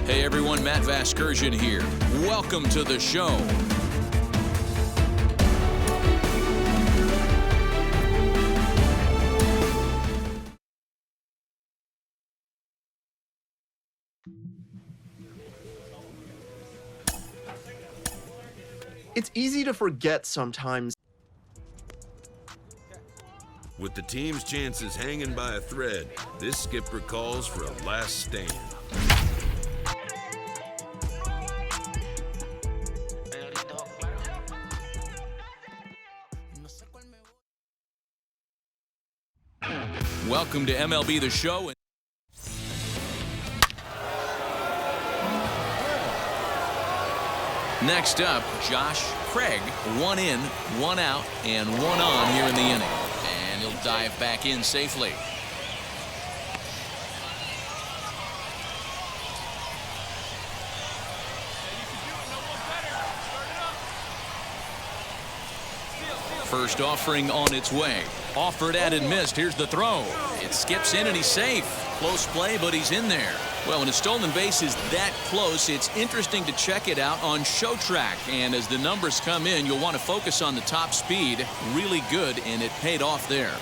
Hey everyone, Matt Vasgersian here. Welcome to the show. It's easy to forget sometimes. With the team's chances hanging by a thread, this skipper calls for a last stand. Welcome to MLB The Show. Next up, Josh Craig, 1 in, 1 out, and 1 on here in the inning. And he'll dive back in safely. First offering on its way. Offered at and missed. Here's the throw. It skips in and he's safe. Close play, but he's in there. Well, when a stolen base is that close, it's interesting to check it out on Show Track. And as the numbers come in, you'll want to focus on the top speed. Really good, and it paid off there.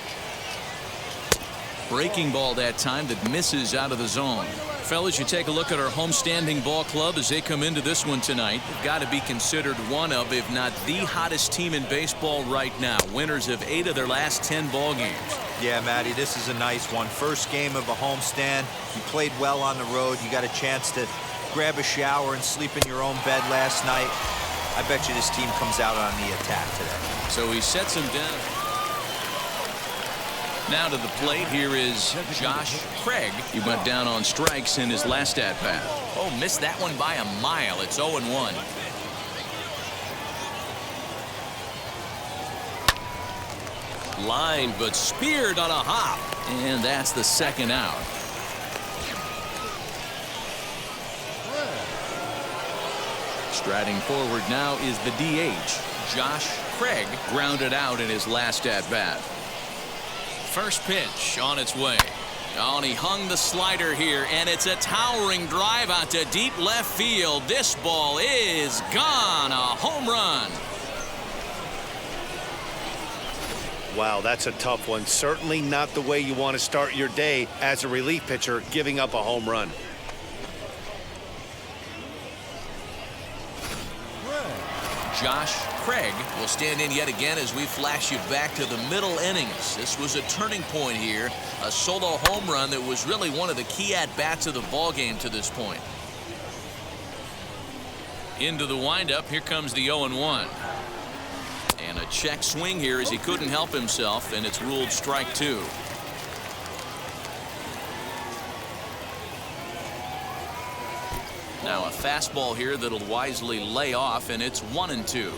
Breaking ball that time that misses out of the zone. Fellas, you take a look at our homestanding ball club as they come into this one tonight. They've got to be considered one of, if not the hottest team in baseball right now. Winners of 8 of their last 10 ball games. Yeah, Matty, this is a nice one. First game of a homestand. You played well on the road. You got a chance to grab a shower and sleep in your own bed last night. I bet you this team comes out on the attack today. So he sets him down. Now to the plate, here is Josh Craig. He went down on strikes in his last at-bat. Oh, missed that one by a mile. It's 0-1. Line, but speared on a hop. And that's the second out. Striding forward now is the DH. Josh Craig grounded out in his last at-bat. First pitch on its way. Oh, and he hung the slider here, and it's a towering drive out to deep left field. This ball is gone. A home run. Wow, that's a tough one. Certainly not the way you want to start your day as a relief pitcher, giving up a home run. Josh Craig will stand in yet again as we flash you back to the middle innings. This was a turning point here, a solo home run that was really one of the key at-bats of the ball game to this point. Into the windup, here comes the 0-1. And a check swing here as he couldn't help himself, and it's ruled strike 2. Now a fastball here that'll wisely lay off, and it's 1-2.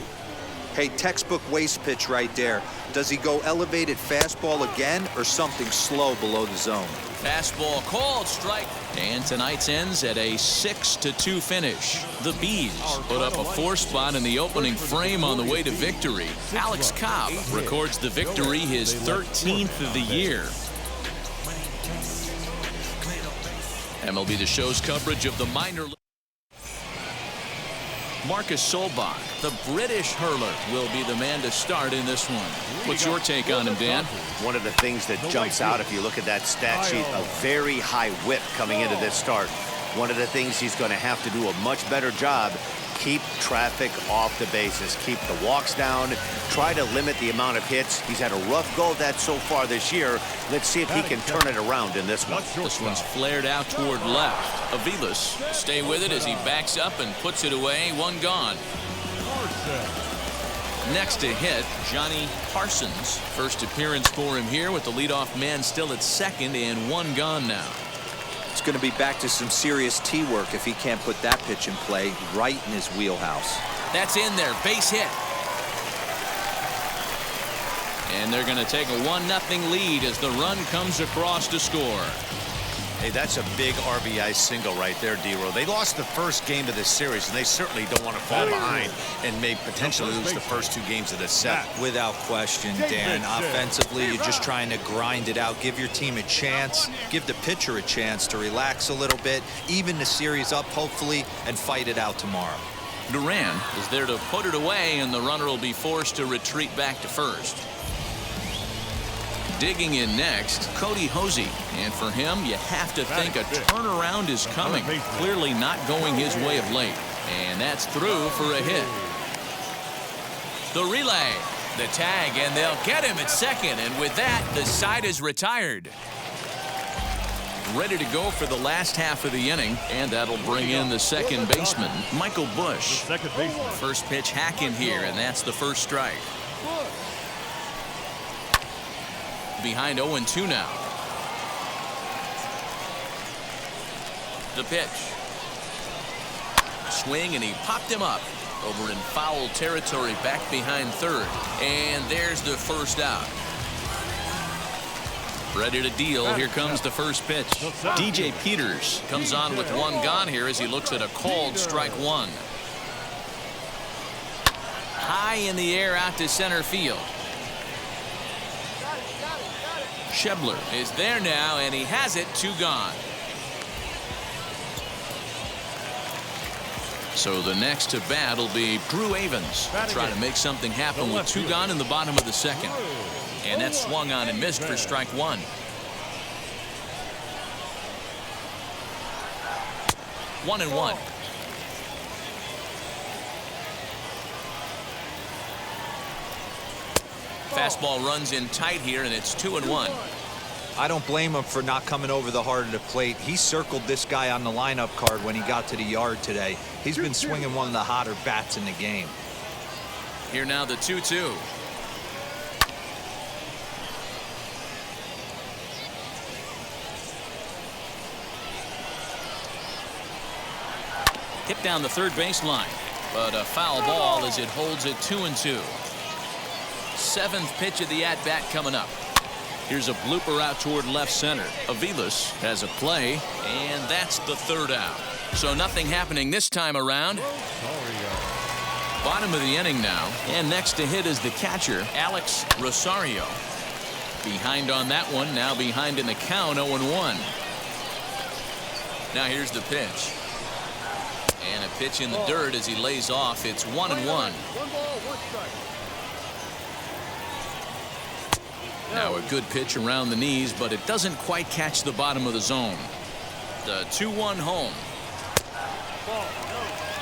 Hey, textbook waste pitch right there. Does he go elevated fastball again or something slow below the zone? Fastball called, strike. And tonight's ends at a 6-2 finish. The Bees put up a 4 spot in the opening frame on the way to victory. Alex Cobb records the victory, his 13th of the year. MLB The Show's coverage of the minor league. Marcus Solbach, the British hurler, will be the man to start in this one. What's your take on him, Dan? One of the things that jumps out if you look at that stat sheet, a very high whip coming into this start. One of the things he's going to have to do a much better job, keep traffic off the bases, keep the walks down, try to limit the amount of hits. He's had a rough go of that so far this year. Let's see if he can turn it around in this one. This one's flared out toward left. Aviles will stay with it as he backs up and puts it away. 1 gone. Next to hit, Johnny Parsons. First appearance for him here with the leadoff man still at second and 1 gone now. It's going to be back to some serious tee work if he can't put that pitch in play right in his wheelhouse. That's in there. Base hit. And they're going to take a 1-0 lead as the run comes across to score. Hey, that's a big RBI single right there, D-Row. They lost the first game of this series, and they certainly don't want to fall behind and may potentially lose the first 2 games of this set. Without question, Dan. Offensively, you're just trying to grind it out. Give your team a chance. Give the pitcher a chance to relax a little bit. Even the series up, hopefully, and fight it out tomorrow. Duran is there to put it away, and the runner will be forced to retreat back to first. Digging in next, Cody Hosey. And for him, you have to think a turnaround is coming. Clearly not going his way of late. And that's through for a hit. The relay, the tag, and they'll get him at second. And with that, the side is retired. Ready to go for the last half of the inning, and that'll bring in the second baseman, Michael Busch. First pitch hack in here, and that's the first strike. Behind 0-2 now. The pitch. Swing, and he popped him up over in foul territory back behind third. And there's the first out. Ready to deal. Here comes the first pitch. DJ Peters comes on with 1 gone here as he looks at a called strike 1. High in the air out to center field. Schebler is there now, and he has it. 2 gone. So the next to bat will be Drew Avens. Try to make something happen with 2 gone in the bottom of the second. And that swung on and missed for strike 1. One and one. Fastball runs in tight here, and it's 2-1. I don't blame him for not coming over the heart of the plate. He circled this guy on the lineup card when he got to the yard today. He's been swinging one of the hotter bats in the game. Here now the 2-2. Hit down the third baseline, but a foul ball as it holds it 2-2. 7th pitch of the at-bat coming up. Here's a blooper out toward left center. Aviles has a play, and that's the 3rd out. So nothing happening this time around. Bottom of the inning now, and next to hit is the catcher, Alex Rosario. Behind on that one, now behind in the count, 0-1. Now here's the pitch. And a pitch in the dirt as he lays off. It's 1-1. Now a good pitch around the knees, but it doesn't quite catch the bottom of the zone. The 2-1 home.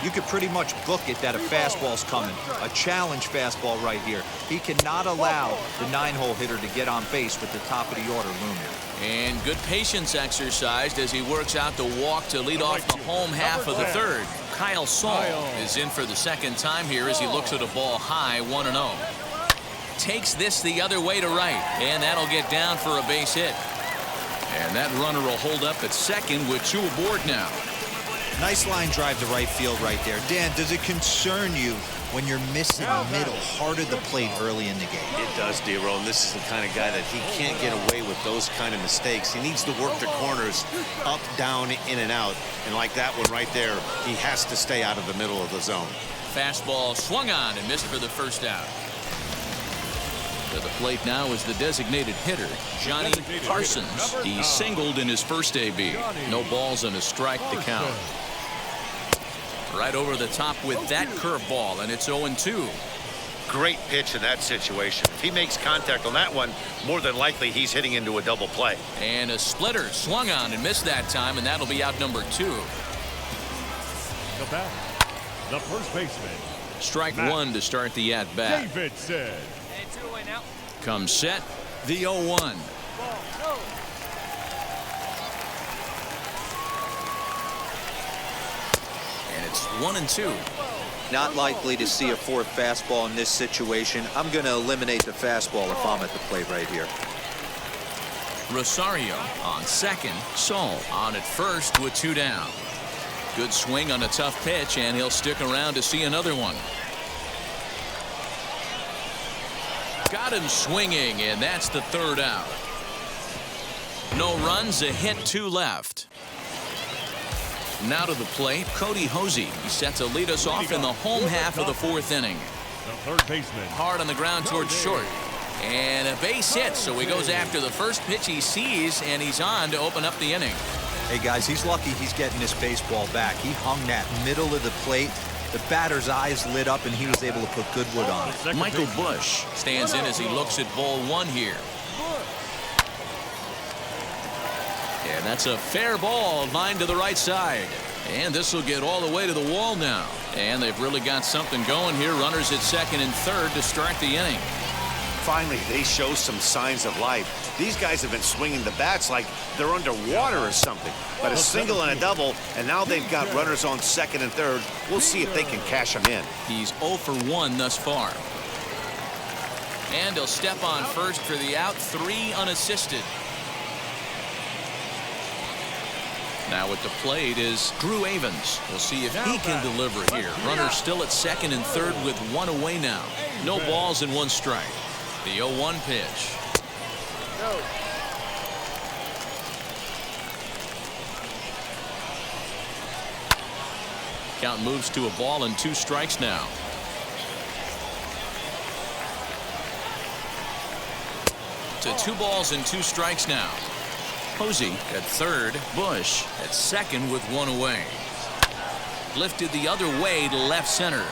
You could pretty much book it that a fastball's coming. A challenge fastball right here. He cannot allow the 9-hole hitter to get on base with the top of the order looming. And good patience exercised as he works out the walk to lead off the home half of the 3rd. Kyle Saul is in for the 2nd time here as he looks at a ball high, 1-0. Takes this the other way to right, and that'll get down for a base hit. And that runner will hold up at second with 2 aboard now. Nice line drive to right field right there. Dan, does it concern you when you're missing the middle hard of the plate early in the game? It does, D-Row, and this is the kind of guy that he can't get away with those kind of mistakes. He needs to work the corners up, down, in and out. And like that one right there, he has to stay out of the middle of the zone. Fastball swung on and missed for the 1st out. To the plate now is the designated hitter, Johnny Parsons. He singled in his first AB. No balls and a strike to count. Right over the top with that curveball, and it's 0-2. Great pitch in that situation. If he makes contact on that one, more than likely he's hitting into a double play. And a splitter swung on and missed that time, and that'll be out number 2. The batter, the first baseman. Strike 1 to start the at-bat. Davidson. Comes set, the 0-1. And it's 1-2. Not likely to see a 4th fastball in this situation. I'm going to eliminate the fastball if I'm at the plate right here. Rosario on second. Saul on at first with 2 down. Good swing on a tough pitch, and he'll stick around to see another one. Got him swinging, and that's the 3rd out. No runs, a hit, 2 left. Now to the plate, Cody Hosey. He set to lead us off in the home half of the 4th inning. The third baseman. Hard on the ground towards short. And a base hit, so he goes after the first pitch he sees, and he's on to open up the inning. Hey, guys, he's lucky he's getting this baseball back. He hung that middle of the plate. The batter's eyes lit up, and he was able to put good wood on it. Michael Busch stands in as he looks at ball 1 here. And that's a fair ball, lined to the right side. And this will get all the way to the wall now. And they've really got something going here. Runners at second and third to start the inning. Finally, they show some signs of life. These guys have been swinging the bats like they're underwater or something. But a single and a double, and now they've got runners on second and third. We'll see if they can cash them in. He's 0 for 1 thus far. And he'll step on first for the out, 3 unassisted. Now at the plate is Drew Avans. We'll see if he can deliver here. Runner still at second and third with 1 away now. No balls and 1 strike. The 0-1 pitch. Count moves to a ball and 2 strikes now. To 2 balls and 2 strikes now. Hosey at third, Busch at second with 1 away. Lifted the other way to left center.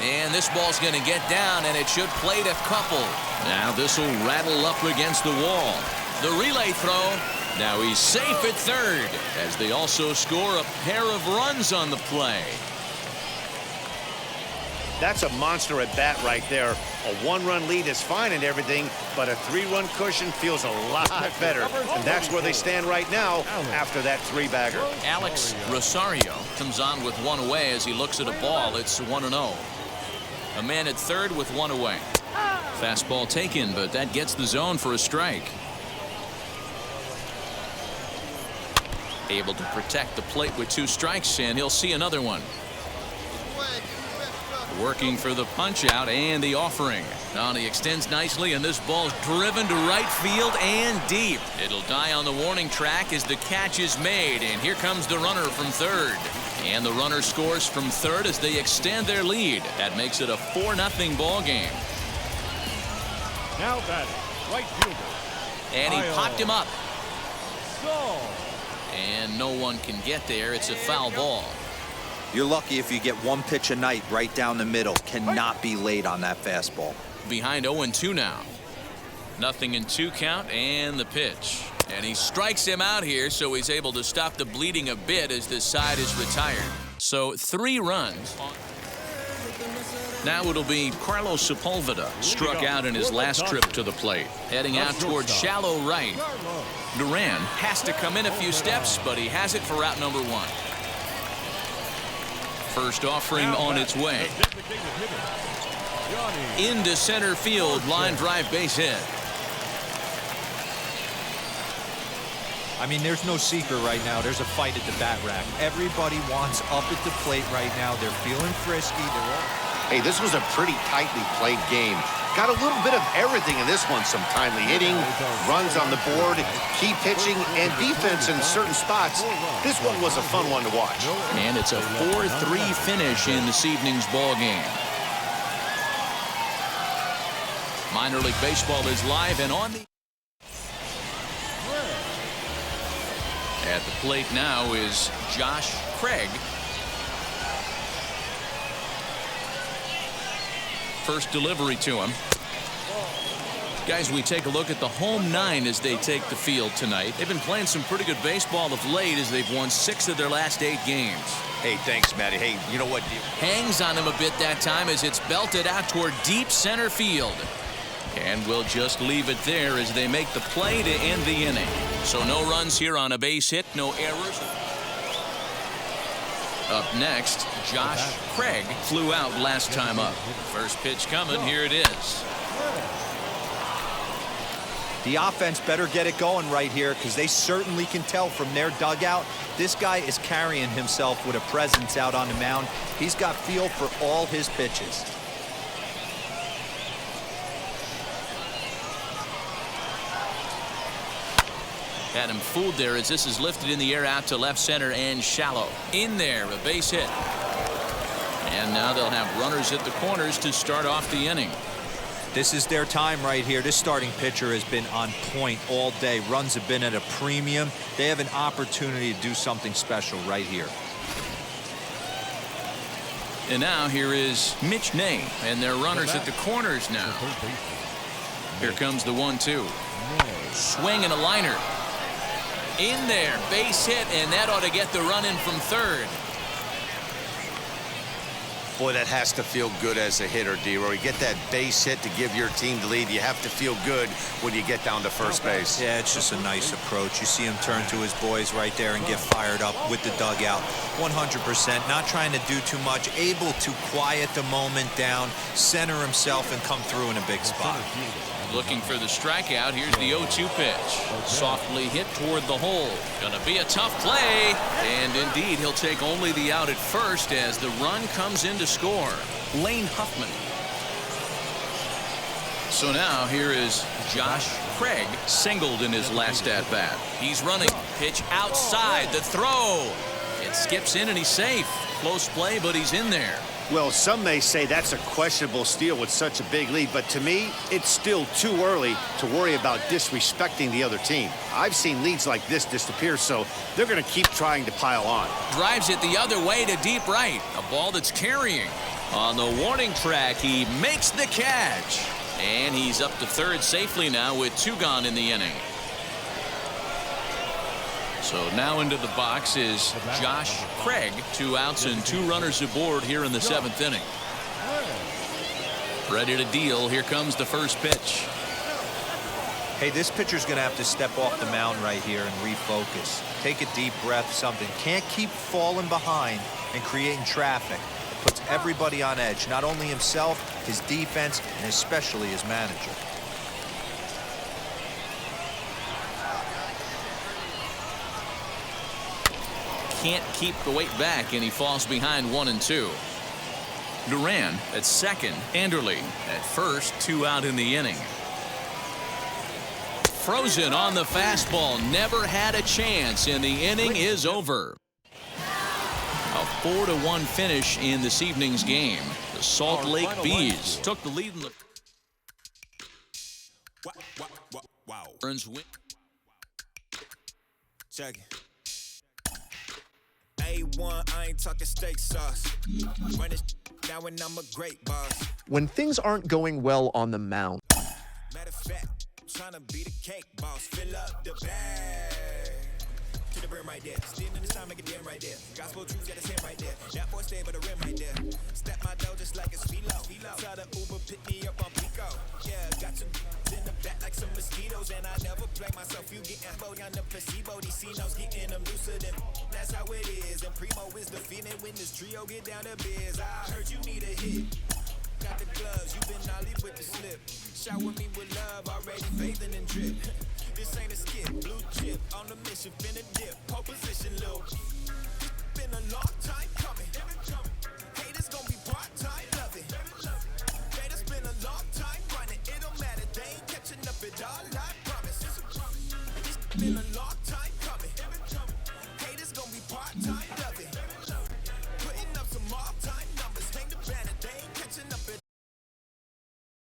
And this ball's going to get down, and it should plate a couple. Now this will rattle up against the wall. The relay throw. Now he's safe at third as they also score a pair of runs on the play. That's a monster at bat right there. A 1-run lead is fine and everything, but a 3-run cushion feels a lot better. And that's where they stand right now after that 3-bagger. Alex Rosario comes on with 1 away as he looks at a ball. It's 1-0. A man at third with 1 away. Fastball taken, but that gets the zone for a strike. Able to protect the plate with 2 strikes, and he'll see another one. Working for the punch out and the offering. Now he extends nicely, and this ball's driven to right field and deep. It'll die on the warning track as the catch is made, and here comes the runner from third. And the runner scores from third as they extend their lead. That makes it a 4-0 ball game. Now batting, right fielder. And he popped him up. Go. And no one can get there. It's a foul ball. You're lucky if you get 1 pitch a night right down the middle. Cannot be late on that fastball. Behind 0-2 now. 0-2 count and the pitch. And he strikes him out here, so he's able to stop the bleeding a bit as this side is retired. So 3 runs. Now it'll be Carlos Sepulveda, struck out in his last trip to the plate. Heading out towards shallow right. Duran has to come in a few steps, but he has it for out number 1. First offering on its way. Into center field, line drive base hit. I mean, there's no secret right now. There's a fight at the bat rack. Everybody wants up at the plate right now. They're feeling frisky. Hey, this was a pretty tightly played game. Got a little bit of everything in this one. Some timely hitting, runs on the board, key pitching, and defense in certain spots. This one was a fun one to watch. And it's a 4-3 finish in this evening's ball game. Minor League Baseball is live and on the... At the plate now is Josh Craig. First delivery to him. Guys, we take a look at the home 9 as they take the field tonight. They've been playing some pretty good baseball of late as they've won 6 of their last 8 games. Hey, thanks, Matty. Hey, you know what? Hangs on him a bit that time as it's belted out toward deep center field. And we'll just leave it there as they make the play to end the inning. So no runs here on a base hit, no errors. Up next, Josh Craig flew out last time up. First pitch coming, here it is. The offense better get it going right here because they certainly can tell from their dugout. This guy is carrying himself with a presence out on the mound. He's got feel for all his pitches. Had him fooled there as this is lifted in the air out to left center and shallow. In there, a base hit. And now they'll have runners at the corners to start off the inning. This is their time right here. This starting pitcher has been on point all day. Runs have been at a premium. They have an opportunity to do something special right here. And now here is Mitch Ney, and their runners at the corners now. Here comes the 1-2. Swing and a liner. In there, base hit, and that ought to get the run in from third. Boy, that has to feel good as a hitter, D-Roy. Get that base hit to give your team the lead. You have to feel good when you get down to first base. Yeah, it's just a nice approach. You see him turn to his boys right there and get fired up with the dugout. 100%, not trying to do too much, able to quiet the moment down, center himself, and come through in a big spot. Looking for the strikeout. Here's the 0-2 pitch. Softly hit toward the hole. Gonna be a tough play. And indeed, he'll take only the out at first as the run comes in to score. Lane Huffman. So now here is Josh Craig, singled in his last at-bat. He's running. Pitch outside. The throw. It skips in and he's safe. Close play, but he's in there. Well, some may say that's a questionable steal with such a big lead, but to me, it's still too early to worry about disrespecting the other team. I've seen leads like this disappear, so they're going to keep trying to pile on. Drives it the other way to deep right. A ball that's carrying. On the warning track, he makes the catch. And he's up to third safely now with 2 gone in the inning. So now into the box is Josh Craig. 2 outs and 2 runners aboard here in the 7th inning. Ready to deal. Here comes the first pitch. Hey, this pitcher's going to have to step off the mound right here and refocus. Take a deep breath, something. Can't keep falling behind and creating traffic. It puts everybody on edge, not only himself, his defense, and especially his manager. Can't keep the weight back, and he falls behind 1 and 2. Duran at second. Anderle at first. 2 out in the inning. Frozen on the fastball. Never had a chance, and the inning is over. A 4-1 finish in this evening's game. The Salt Lake Bees took the lead in the Burns win. Check it. A1, I ain't talking steak sauce. Run it now and I'm a great boss. When things aren't going well on the mound, Matter of fact, trying to be the cake boss. Fill up the bag. To the brim right there. Steam in this time, make it dim right there. Gospel truth, yeah, that's him right there. That boy stay by the rim right there. Step my dough just like it's Philo. Try to Uber, pick me up on Pico. Yeah, got some in the back like some mosquitoes. And I never play myself. You getting body on the placebo. These C-notes getting them looser than that's how it is. And Primo is the feeling when this trio get down to biz. I heard you need a hit. Got the gloves, you been ollie with the slip. Shower me with love, already bathing and drip. This ain't a skip, blue chip, on the mission, finna dip. Pole position, low. Been a long time coming. Hey, this gon' be part-time, love it. Hey, this been a long time running. It don't matter, they ain't catching up at all, I promise. It's been a